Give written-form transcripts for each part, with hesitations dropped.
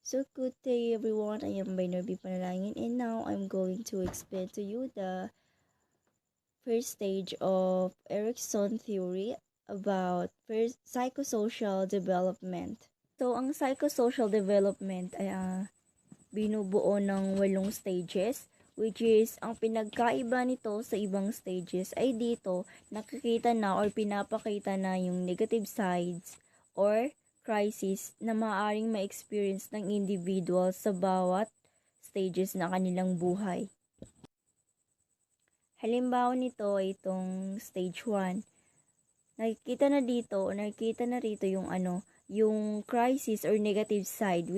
So good day everyone, I am Binarby Panalangin and now I'm going to explain to you the first stage of Erikson theory about first psychosocial development. So ang psychosocial development ay binubuo ng 8 stages, which is ang pinagkaiba nito sa ibang stages ay dito nakikita na or pinapakita na yung negative sides or crisis na maaaring ma-experience ng individual sa bawat stages na kanilang buhay. Halimbawa nito ay itong stage 1. Nakikita na rito yung yung crisis or negative side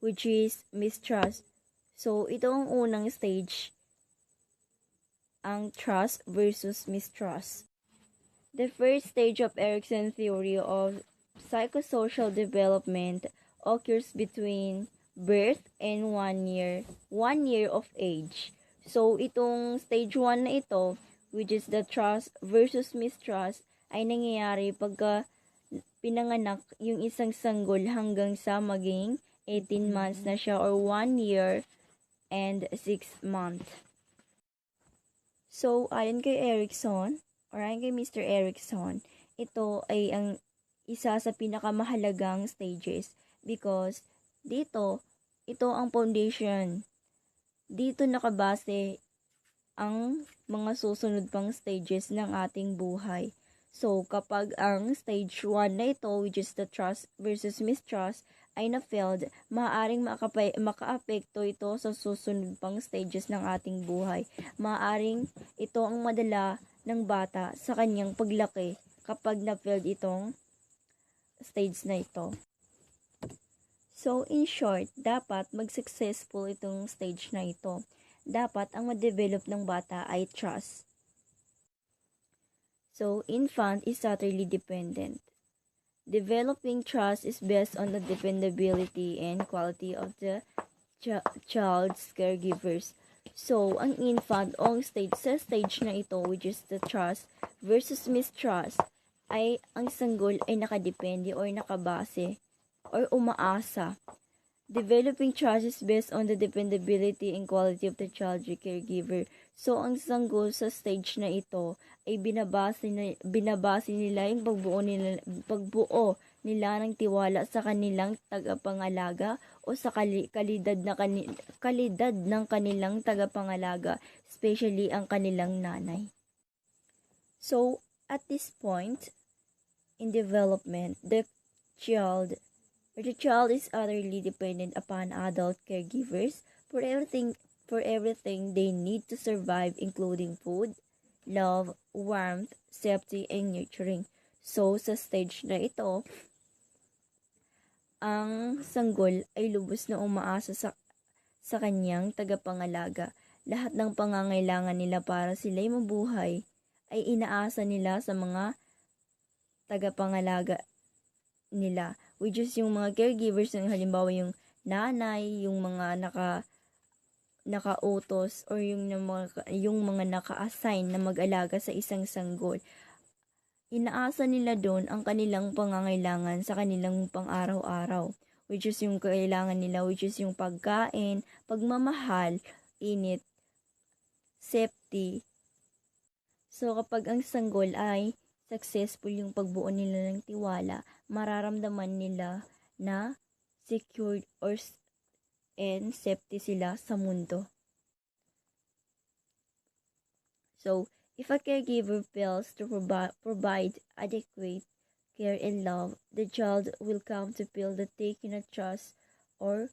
which is mistrust. So ito ang unang stage, ang trust versus mistrust. The first stage of Erikson theory of psychosocial development occurs between birth and 1 year of age. So itong stage 1 na ito, which is the trust versus mistrust, ay nangyayari pagka pinanganak yung isang sanggol hanggang sa maging 18 months na siya or 1 year and 6 months. So ayon kay Erikson, or ayon kay Mr. Erikson, ito ay ang isa sa pinakamahalagang stages because dito, ito ang foundation. Dito nakabase ang mga susunod pang stages ng ating buhay. So, kapag ang stage 1 na ito, which is the trust versus mistrust, ay na-failed, maaaring makaapekto ito sa susunod pang stages ng ating buhay. Maaaring ito ang madala ng bata sa kanyang paglaki kapag na-failed itong stage na ito. So, in short, dapat mag-successful itong stage na ito. Dapat ang ma-develop ng bata ay trust. So, infant is utterly dependent. Developing trust is based on the dependability and quality of the child's caregivers. So, ang infant o sa stage na ito, which is the trust versus mistrust, ay ang sanggol ay nakadepende or nakabase or umaasa. Developing trust is based on the dependability and quality of the child caregiver. So, ang sanggol sa stage na ito ay binabase nila yung pagbuo nila ng tiwala sa kanilang tagapangalaga o sa kalidad ng kanilang tagapangalaga, especially ang kanilang nanay. So, at this point in development, the child is utterly dependent upon adult caregivers for everything they need to survive, including food, love, warmth, safety, and nurturing. So, sa stage na ito, ang sanggol ay lubos na umaasa sa kanyang tagapangalaga. Lahat ng pangangailangan nila para sila'y mabuhay ay inaasa nila sa mga tagapangalaga nila, which is yung mga caregivers, ng halimbawa yung nanay, yung mga nakautos or yung mga naka-assign na mag-alaga sa isang sanggol. Inaasa nila doon ang kanilang pangangailangan sa kanilang pang-araw-araw, which is yung kailangan nila, which is yung pagkain, pagmamahal, init, safety. So kapag ang sanggol ay successful yung pagbuo nila ng tiwala, mararamdaman nila na secured and safety sila sa mundo. So, if a caregiver fails to provide adequate care and love, the child will come to feel that they cannot trust or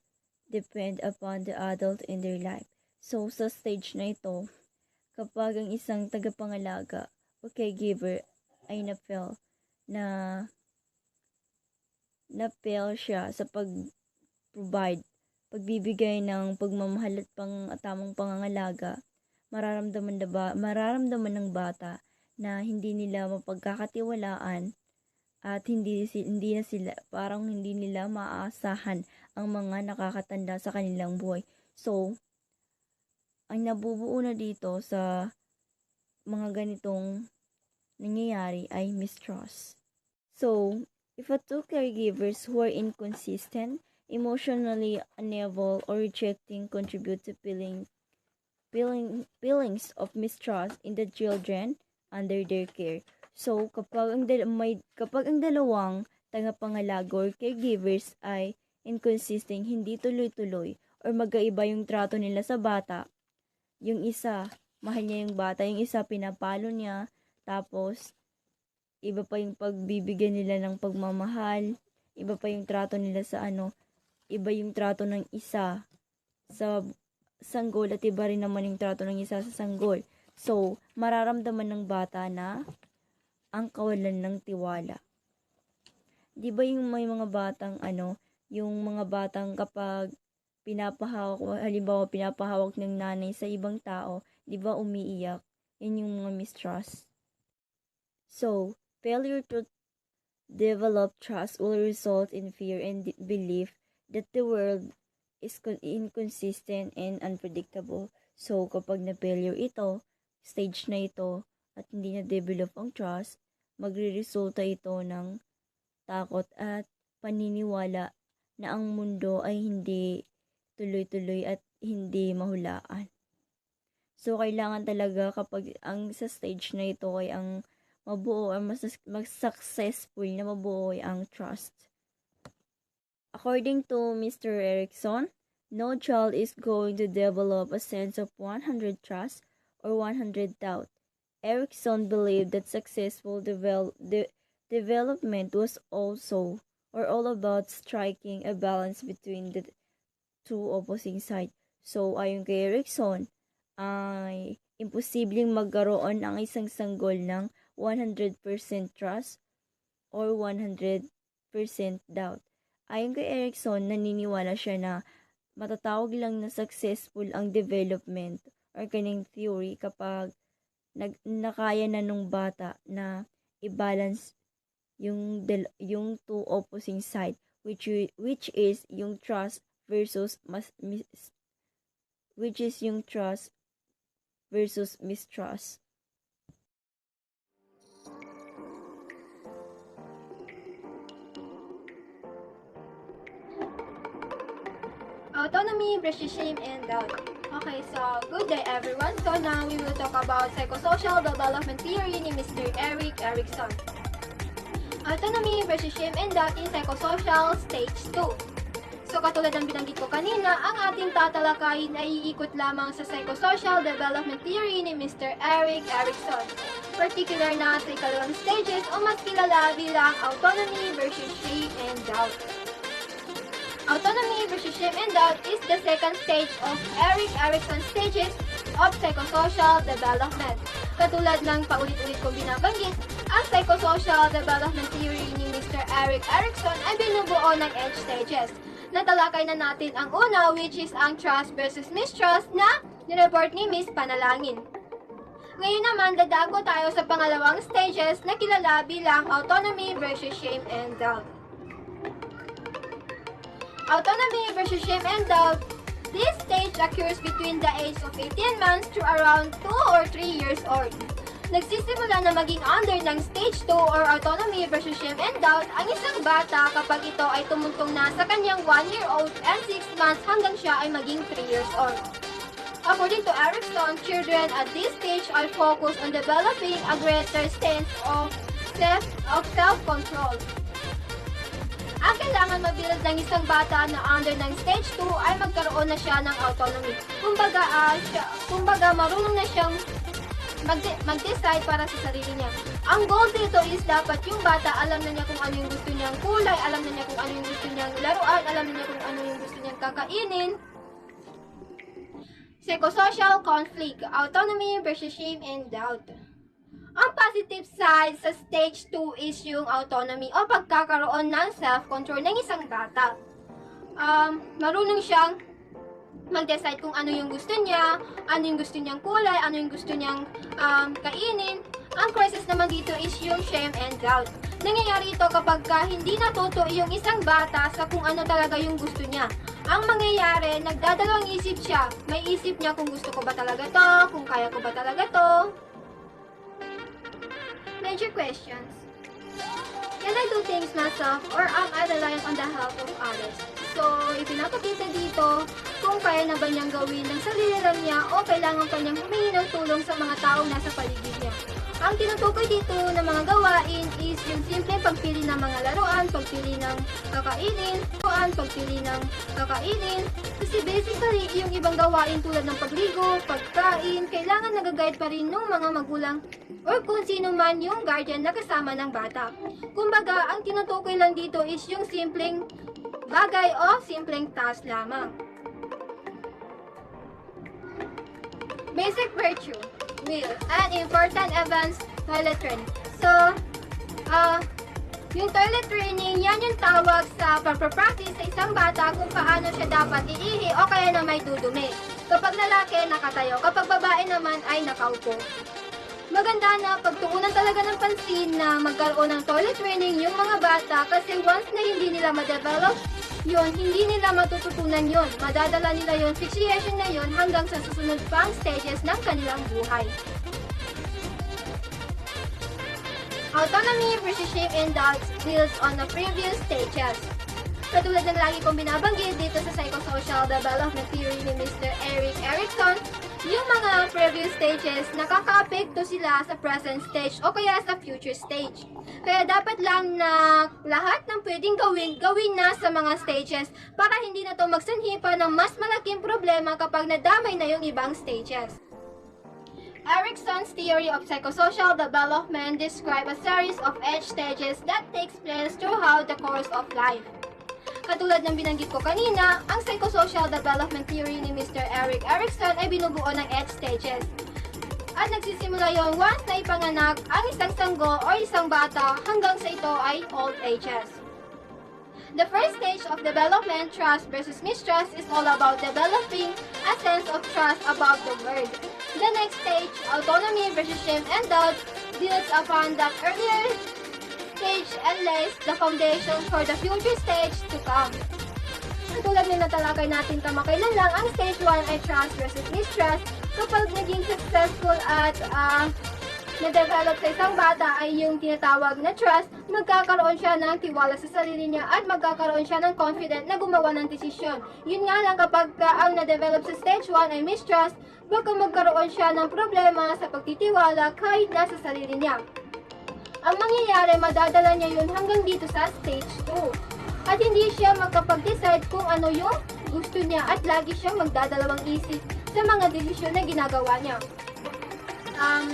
depend upon the adult in their life. So, sa stage na ito, kapag ang isang tagapangalaga o caregiver ay na-fail siya sa pagbibigay ng pagmamahal at tamang pangangalaga, mararamdaman ng bata na hindi nila mapagkakatiwalaan at hindi nila maaasahan ang mga nakakatanda sa kanilang buhay. So, ang nabubuo na dito sa mga ganitong nangyayari ay mistrust. So, if two caregivers who are inconsistent, emotionally unable, or rejecting contribute to feelings of mistrust in the children under their care. So, kapag ang dalawang tagapangalaga or caregivers ay inconsistent, hindi tuloy-tuloy, or magkaiba yung trato nila sa bata, yung isa, mahal niya yung bata, yung isa, pinapalo niya, tapos, iba pa yung pagbibigyan nila ng pagmamahal, iba pa yung trato nila sa iba yung trato ng isa sa sanggol at iba rin naman yung trato ng isa sa sanggol. So, mararamdaman ng bata na ang kawalan ng tiwala. Di ba yung may mga batang yung mga batang kapag halimbawa pinapahawak ng nanay sa ibang tao, di ba umiiyak? Yun yung mga mistrust. So, failure to develop trust will result in fear and belief that the world is inconsistent and unpredictable. So, kapag na-failure ito, stage na ito, at hindi na-develop ang trust, magre-resulta ito ng takot at paniniwala na ang mundo ay hindi tuloy-tuloy at hindi mahulaan. So, kailangan talaga kapag ang sa stage na ito ay ang mabuo or mas successful na mabuo ay ang trust. According to Mr. Erikson, no child is going to develop a sense of 100 trust or 100 doubt. Erikson believed that successful development was also or all about striking a balance between the two opposing sides. So, ayon kay Erikson, ay imposibleng magkaroon ang isang sanggol ng 100% trust or 100% doubt. Ayon kay Erikson, naniniwala siya na matatawag lang na successful ang development or kanyang theory kapag nakaya na nung bata na i-balance yung two opposing side, which is yung trust versus mistrust. Autonomy, shame, and doubt. Okay, so good day everyone. So now we will talk about psychosocial development theory ni Mr. Erikson. Autonomy, shame, and doubt in psychosocial stage 2. So katulad ng binanggit ko kanina, ang ating tatalakayin ay iikot lamang sa psychosocial development theory ni Mr. Erikson. Particular na sa ikalawang stages o mas kilala bilang autonomy, shame, and doubt. Autonomy, shame, and doubt is the second stage of Erikson stages of psychosocial development. Katulad ng paulit-ulit kong binabanggit, ang psychosocial development theory ni Mr. Erikson ay binubuo ng 8 stages. Natalakay na natin ang una, which is ang trust versus mistrust na nireport ni Miss Panalangin. Ngayon naman, dadako tayo sa pangalawang stages na kilala bilang autonomy versus shame and doubt. Autonomy versus shame and doubt. This stage occurs between the age of 18 months to around 2 or 3 years old. Nagsisimula na maging under ng stage 2 or autonomy versus shame and doubt ang isang bata kapag ito ay tumuntong na sa kanyang 1-year-old and 6 months hanggang siya ay maging 3 years old. According to Erikson, children at this stage are focused on developing a greater sense of self-control. Ang kailangan mabuild ng isang bata na under ng stage 2 ay magkaroon na siya ng autonomy. Kumbaga marunong na siyang mag-decide para sa sarili niya. Ang goal dito is dapat yung bata alam na niya kung ano yung gusto niyang kulay, alam na niya kung ano yung gusto niyang laruan, alam na niya kung ano yung gusto niyang kakainin. Psychosocial conflict, autonomy versus shame and doubt. Ang positive side sa stage 2 is yung autonomy o pagkakaroon ng self-control ng isang bata. Marunong siyang mag-decide kung ano yung gusto niya, ano yung gusto niyang kulay, ano yung gusto niyang kainin. Ang crisis naman dito is yung shame and doubt. Nangyayari ito kapag hindi natuto yung isang bata sa kung ano talaga yung gusto niya. Ang mangyayari, nagdadalawang isip siya. May isip niya kung gusto ko ba talaga to, kung kaya ko ba talaga to. Major questions. Can I do things myself or am I relying on the help of others? So, pinapakita dito kung kaya na ba niyang gawin ng sarili lang niya o kailangan pa niyang humingi ng tulong sa mga taong nasa paligid niya. Ang tinutukoy dito ng mga gawain is yung simpleng pagpili ng mga laruan, pagpili ng kakainin. Kasi basically, yung ibang gawain tulad ng pagligo, pagkain, kailangan nag-guide pa rin ng mga magulang or kung sino man yung guardian na kasama ng bata. Kumbaga, ang tinutukoy lang dito is yung simpleng bagay o simpleng task lamang. Basic virtue. Will and important events, toilet training. So, yung toilet training, yan yung tawag sa pagpapractice sa isang bata kung paano siya dapat iihi o kaya na may dudumi. Kapag lalaki, nakatayo. Kapag babae naman ay nakaupo. Maganda na pagtuunan talaga ng pansin na magkaroon ng toilet training yung mga bata kasi once na hindi nila ma-develop yun, hindi nila matututunan yun. Madadala nila yun, fixation na yun hanggang sa susunod pang stages ng kanilang buhay. Autonomy versus shame and doubt builds on the previous stages. Katulad ng lagi kong binabanggit dito sa Psychosocial Development Theory ni Mr. Erikson, yung mga previous stages, nakaka-apekto sila sa present stage o kaya sa future stage. Kaya dapat lang na lahat ng pwedeng gawin na sa mga stages para hindi na to magsanhi pa ng mas malaking problema kapag nadamay na yung ibang stages. Erikson's theory of psychosocial development describes a series of age stages that takes place throughout the course of life. Katulad ng binanggit ko kanina, ang psychosocial development theory ni Mr. Erikson ay binubuo ng 8 stages. At nagsisimula yon once na ipanganak ang isang sanggo o isang bata hanggang sa ito ay old ages. The first stage of development, trust versus mistrust, is all about developing a sense of trust about the world. The next stage, autonomy versus shame and doubt, builds upon that earlier stage and lays the foundation for the future stage to come. Katulad ng natalakay natin kamakailan lang, ang stage 1 ay trust versus mistrust. Kapag naging successful at na-develop sa isang bata ay yung tinatawag na trust, magkakaroon siya ng tiwala sa sarili niya at magkakaroon siya ng confident na gumawa ng desisyon. Yun nga lang kapag ang na-develop sa stage 1 ay mistrust, baka magkaroon siya ng problema sa pagtitiwala kahit nasa sarili niya. Ang mangyayari, madadala niya yun hanggang dito sa stage 2. At hindi siya magkapag-decide kung ano yung gusto niya at lagi siyang magdadalawang isip sa mga desisyon na ginagawa niya.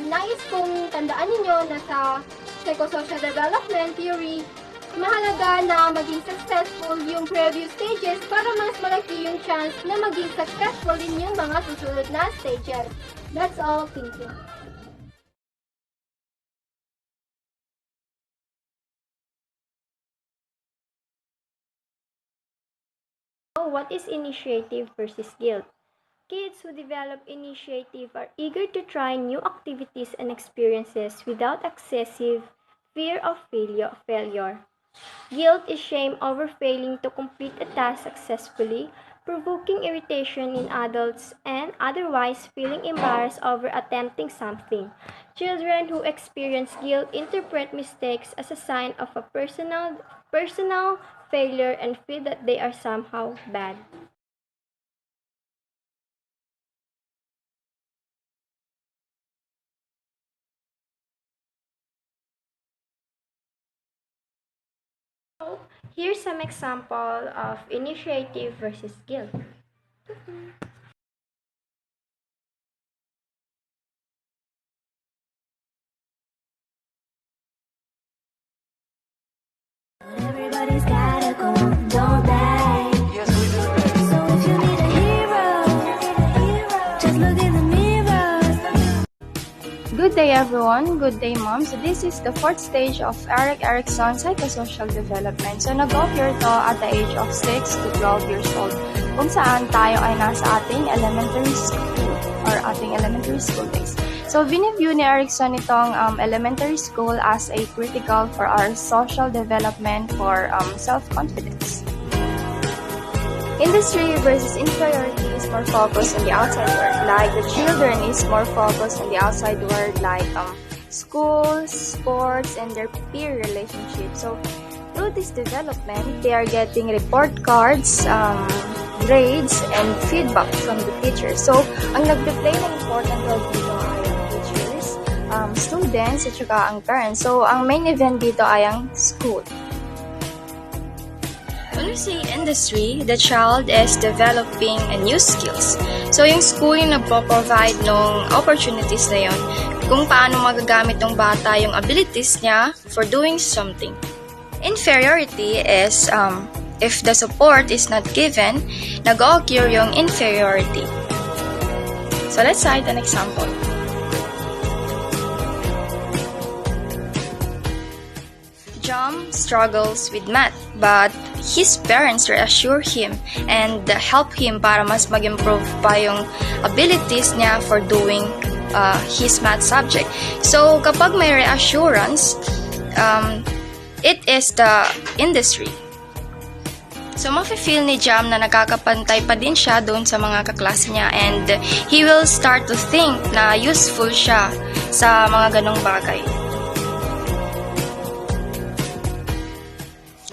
Nais kong tandaan ninyo na sa Psychosocial Development Theory, mahalaga na maging successful yung previous stages para mas malaki yung chance na maging successful din yung mga susunod na stages. That's all. Thank you. What is initiative versus guilt? Kids who develop initiative are eager to try new activities and experiences without excessive fear of failure. Guilt is shame over failing to complete a task successfully, provoking irritation in adults and otherwise feeling embarrassed over attempting something. Children who experience guilt interpret mistakes as a sign of a personal failure and feel that they are somehow bad. Here's some example of initiative versus guilt. Everybody's gotta go, don't they? Yes, we do, baby. So if you need a hero, just look in the mirror. Good day everyone, good day mom. So this is the fourth stage of Erikson Psychosocial Development. So nag-occur to at the age of 6 to 12 years old, kung saan tayo ay nasa ating elementary school or ating elementary school days. So biniview ni Erikson itong elementary school as a critical for our social development for self-confidence. Industry versus inferiority is more focused on the outside world, like the children is more focused on the outside world, like schools, sports, and their peer relationships. So through this development, they are getting report cards, grades, and feedback from the teacher. So, ang nagpe-play na important role dito ay ang teachers, students, at saka ang parents. So, ang main event dito ay ang school. When we say industry, the child is developing new skills. So, yung school yung nagpo-provide ng opportunities na yun kung paano magagamit ng bata yung abilities niya for doing something. Inferiority is if the support is not given, nag-occur yung inferiority. So, let's cite an example. John struggles with math, but his parents reassure him and help him para mas mag-improve pa yung abilities niya for doing his math subject. So, kapag may reassurance, it is the industry. So, mafe-feel ni Jam na nakakapantay pa din siya doon sa mga kaklase niya and he will start to think na useful siya sa mga ganong bagay.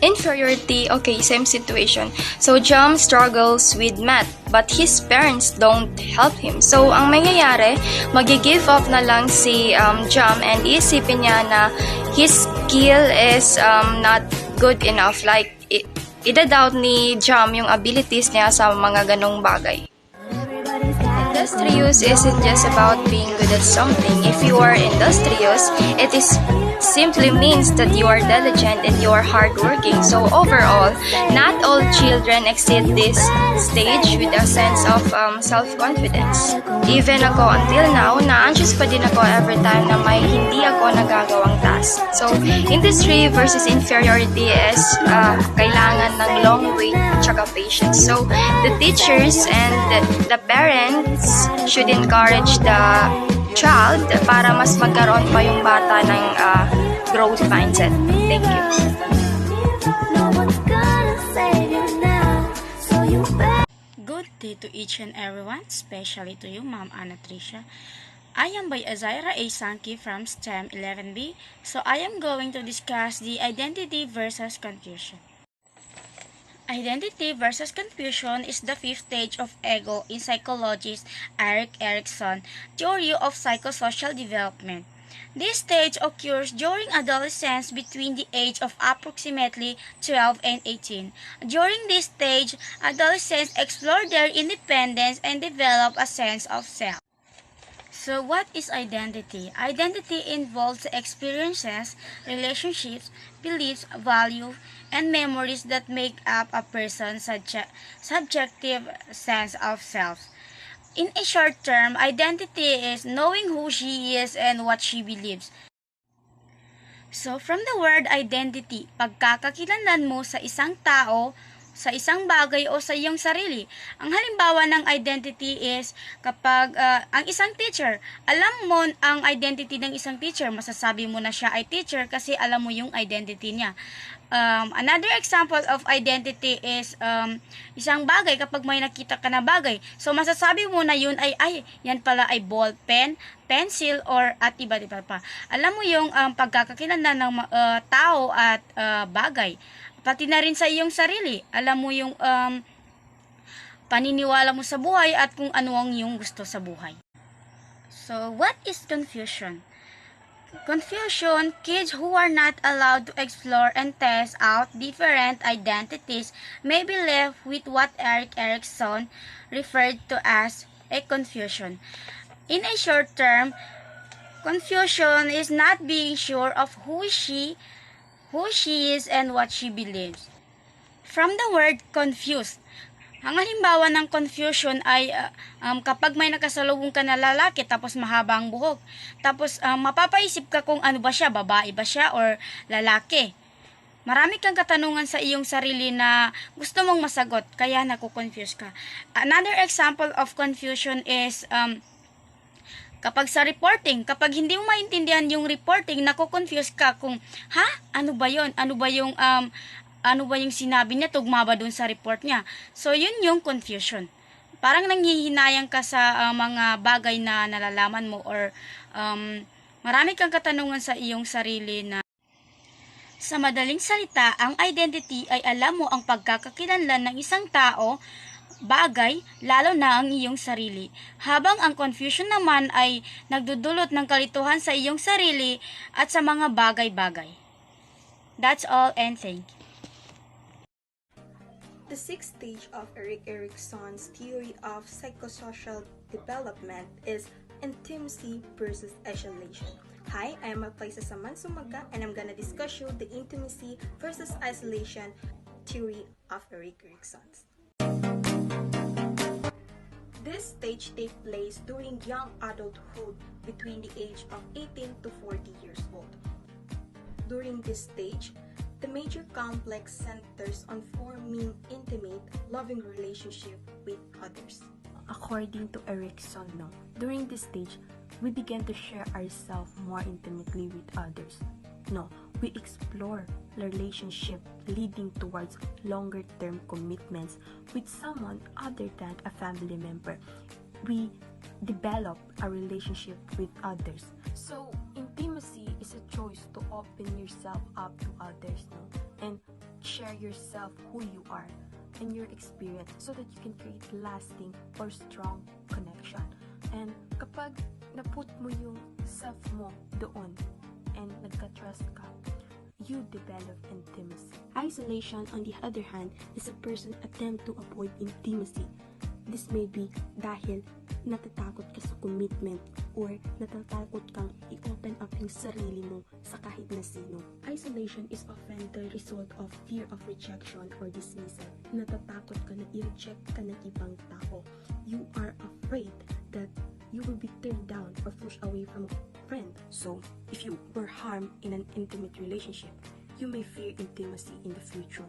Inferiority, okay, same situation. So, Jam struggles with math, but his parents don't help him. So, ang mangyayari, magi-give up na lang si Jam and isipin niya na his skill is not good enough. Like, ida-doubt ni Jam yung abilities niya sa mga ganong bagay. Industrious isn't just about being good at something. If you are industrious, it simply means that you are diligent and you are hardworking. So overall, not all children exceed this stage with a sense of self-confidence. Even ako until now, na-anxious pa din ako every time na may hindi ako nagagawang task. So industry versus inferiority is kailangan ng long wait tsaka patience. So the teachers and the parents should encourage the child para mas magkaroon pa yung bata ng growth mindset. Thank you. Good day to each and everyone, especially to you, Ma'am Ana Tricia. I am by Azaira A. Sankey from STEM 11B, so I am going to discuss the identity versus confusion. Identity versus confusion is the fifth stage of ego in psychologist Erikson theory of psychosocial development. This stage occurs during adolescence between the age of approximately 12 and 18. During this stage, adolescents explore their independence and develop a sense of self. So what is identity? Identity involves experiences, relationships, beliefs, values, and memories that make up a person's subjective sense of self. In a short term, identity is knowing who she is and what she believes. So from the word identity, pagkakakilanlan mo sa isang tao, sa isang bagay o sa iyong sarili. Ang halimbawa ng identity is kapag ang isang teacher, alam mo ang identity ng isang teacher, masasabi mo na siya ay teacher kasi alam mo yung identity niya. Another example of identity is isang bagay kapag may nakita ka na bagay. So masasabi mo na yun ay yan pala ay ball pen, pencil or at iba-iba pa. Alam mo yung pagkakakilanlan ng tao at bagay. Pati na rin sa iyong sarili. Alam mo yung paniniwala mo sa buhay at kung ano ang iyong gusto sa buhay. So, what is confusion? Confusion, kids who are not allowed to explore and test out different identities may be left with what Erikson referred to as a confusion. In a short term, confusion is not being sure of who she is and what she believes. From the word confused, ang halimbawa ng confusion ay kapag may nakasalubong ka na lalaki tapos mahaba ang buhok. Tapos mapapaisip ka kung ano ba siya, babae ba siya or lalaki. Marami kang katanungan sa iyong sarili na gusto mong masagot, kaya nakukonfuse ka. Another example of confusion is kapag sa reporting, kapag hindi mo maintindihan yung reporting, nako-confuse ka kung, ano ba yon? Ano ba yung sinabi niya, tugma ba dun sa report niya? So, yun yung confusion. Parang nanghihinayang ka sa mga bagay na nalalaman mo or marami kang katanungan sa iyong sarili na sa madaling salita, ang identity ay alam mo ang pagkakakilanlan ng isang tao bagay, lalo na ang iyong sarili. Habang ang confusion naman ay nagdudulot ng kalituhan sa iyong sarili at sa mga bagay-bagay. That's all and thank you. The sixth stage of Erikson's theory of psychosocial development is intimacy versus isolation. Hi, I am Apaisa Samansumaga and I'm gonna discuss you the intimacy versus isolation theory of Erikson. This stage takes place during young adulthood between the age of 18 to 40 years old. During this stage, the major complex centers on forming intimate, loving relationship with others. According to Erikson, during this stage, we begin to share ourselves more intimately with others. We explore the relationship leading towards longer-term commitments with someone other than a family member. We develop a relationship with others. So, intimacy is a choice to open yourself up to others, and share yourself who you are and your experience so that you can create lasting or strong connection. And kapag naput mo yung self mo doon and nagka-trust ka, you develop intimacy. Isolation, on the other hand, is a person attempt to avoid intimacy. This may be dahil natatakot ka sa commitment or natatakot kang i-open up yung sarili mo sa kahit na sino. Isolation is often the result of fear of rejection or dismissal. Natatakot ka na i-reject ka ng ibang tao. You are afraid that you will be turned down or pushed away from a friend. So, if you were harmed in an intimate relationship, you may fear intimacy in the future.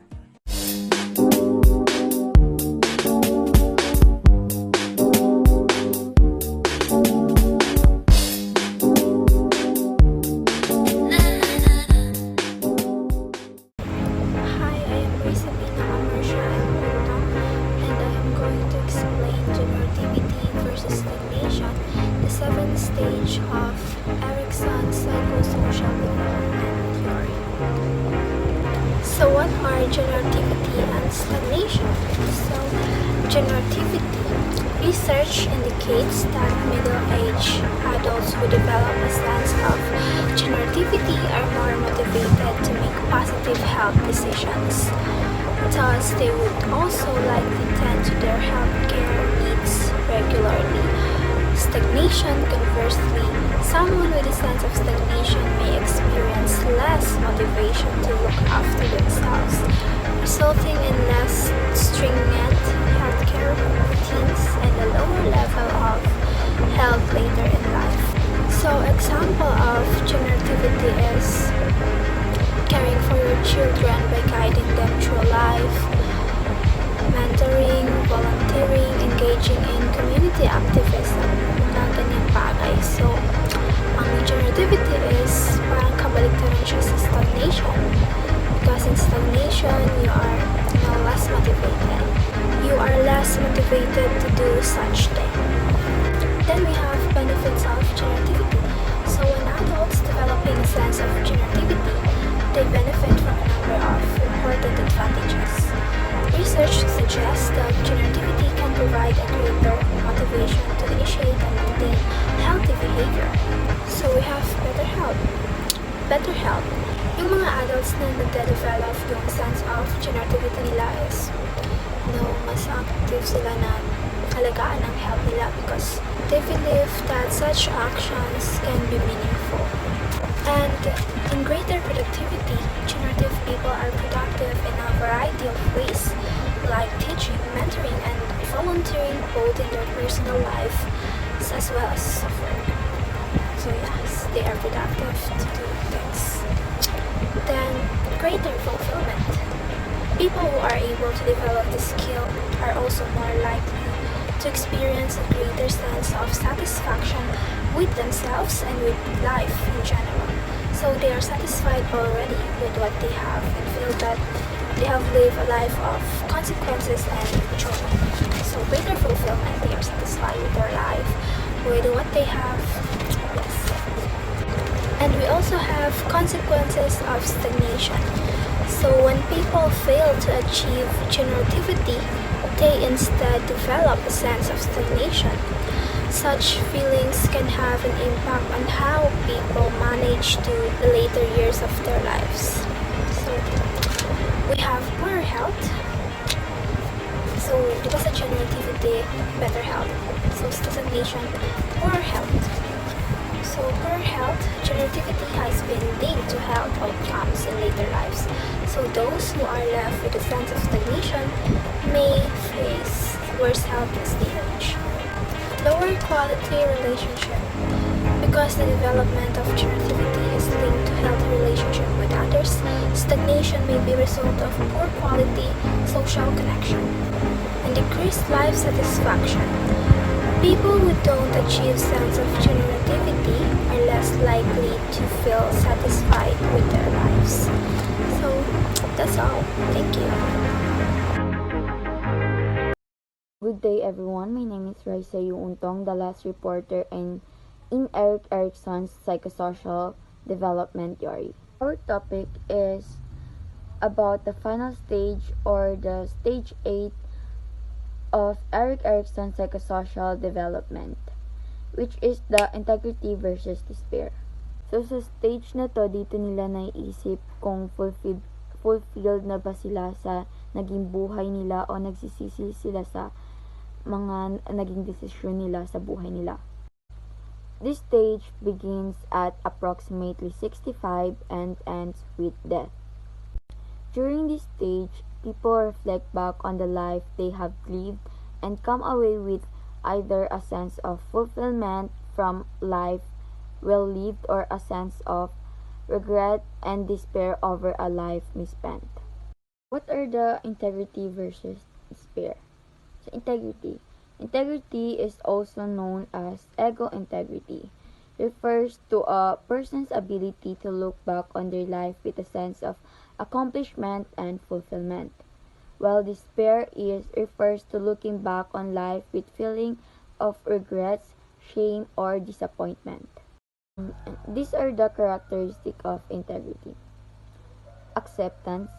Stage of Erikson's psychosocial development theory. So what are generativity and stagnation? So generativity. Research indicates that middle-aged adults who develop a sense of generativity are more motivated to make positive health decisions. Thus, they would also likely tend to their healthcare needs regularly. Stagnation, conversely, someone with a sense of stagnation may experience less motivation to look after themselves, resulting in less stringent healthcare routines and a lower level of health later in life. So, example of generativity is caring for your children by guiding them through life, mentoring, volunteering, engaging in community activism, mga ganyang bagay. So, ang generativity is parang kabaligtaran siya sa stagnation. Because in stagnation, you are less motivated. You are less motivated to do such thing. Then we have benefits of generativity. So when adults developing a sense of generativity, they benefit from a number of important advantages. Research suggests that generativity can provide a greater motivation to initiate and maintain healthy behavior. So we have better health. Better health. Yung mga adults na nagde-develop yung sense of generativity nila is mas active sila na alagaan ang health nila because they believe that such actions can be meaningful. And in greater productivity, generative people are productive in a variety of ways, like teaching, mentoring, and volunteering both in their personal life as well as work. So yes, they are productive to do things. Then, greater fulfillment. People who are able to develop this skill are also more likely to experience a greater sense of satisfaction with themselves and with life in general. So they are satisfied already with what they have and feel that they have lived a life of consequences and joy. So greater fulfillment, they are satisfied with their life, with what they have. Yes. And we also have consequences of stagnation. So when people fail to achieve generativity, They instead develop a sense of stagnation. Such feelings can have an impact on how people manage the later years of their lives. So, we have poor health. So, di ba sa generativity, better health. So, stagnation, poor health. So, poor health, generativity has been linked to health outcomes in later lives. So, those who are left with a sense of stagnation may face worse health as they age. Lower quality relationship. Because the development of generativity is linked to healthy relationship with others, stagnation may be a result of poor quality social connection and decreased life satisfaction. People who don't achieve sense of generativity are less likely to feel satisfied with their lives. So that's all. Thank you. Good day everyone, my name is Raisa Untong, the last reporter in Erik Erikson's Psychosocial Development Theory. Our topic is about the final stage or the stage 8 of Erik Erikson's Psychosocial Development, which is the integrity versus despair. So sa stage na to, dito nila naiisip kung fulfilled na ba sila sa naging buhay nila o nagsisisi sila sa mga naging desisyon nila sa buhay nila. This stage begins at approximately 65 and ends with death. During this stage, people reflect back on the life they have lived and come away with either a sense of fulfillment from life well lived or a sense of regret and despair over a life misspent. What are the integrity versus despair? So integrity. Integrity is also known as ego integrity. Refers to a person's ability to look back on their life with a sense of accomplishment and fulfillment. While despair refers to looking back on life with feeling of regrets, shame, or disappointment. These are the characteristics of integrity. Acceptance,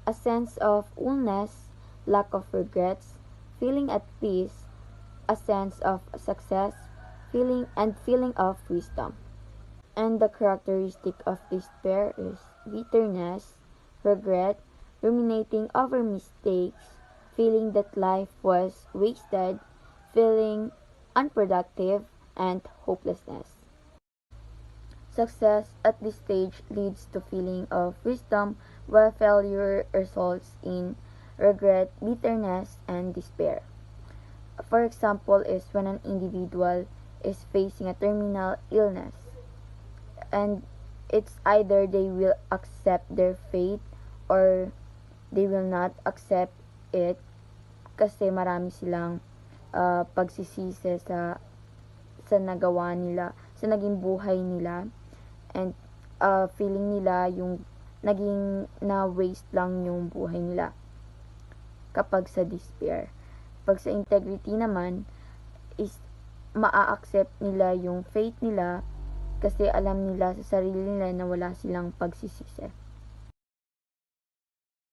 a sense of wholeness, lack of regrets, feeling at peace, a sense of success, feeling of wisdom. And the characteristic of despair is bitterness, regret, ruminating over mistakes, feeling that life was wasted, feeling unproductive, and hopelessness. Success at this stage leads to feeling of wisdom, while failure results in regret, bitterness, and despair. For example, is when an individual is facing a terminal illness, and it's either they will accept their fate or they will not accept it kasi marami silang pagsisisi sa nagawa nila, sa naging buhay nila, and feeling nila yung naging na waste lang yung buhay nila kapag sa despair. Pag sa integrity naman is maa-accept nila yung fate nila kasi alam nila sa sarili nila na wala silang pagsisisi.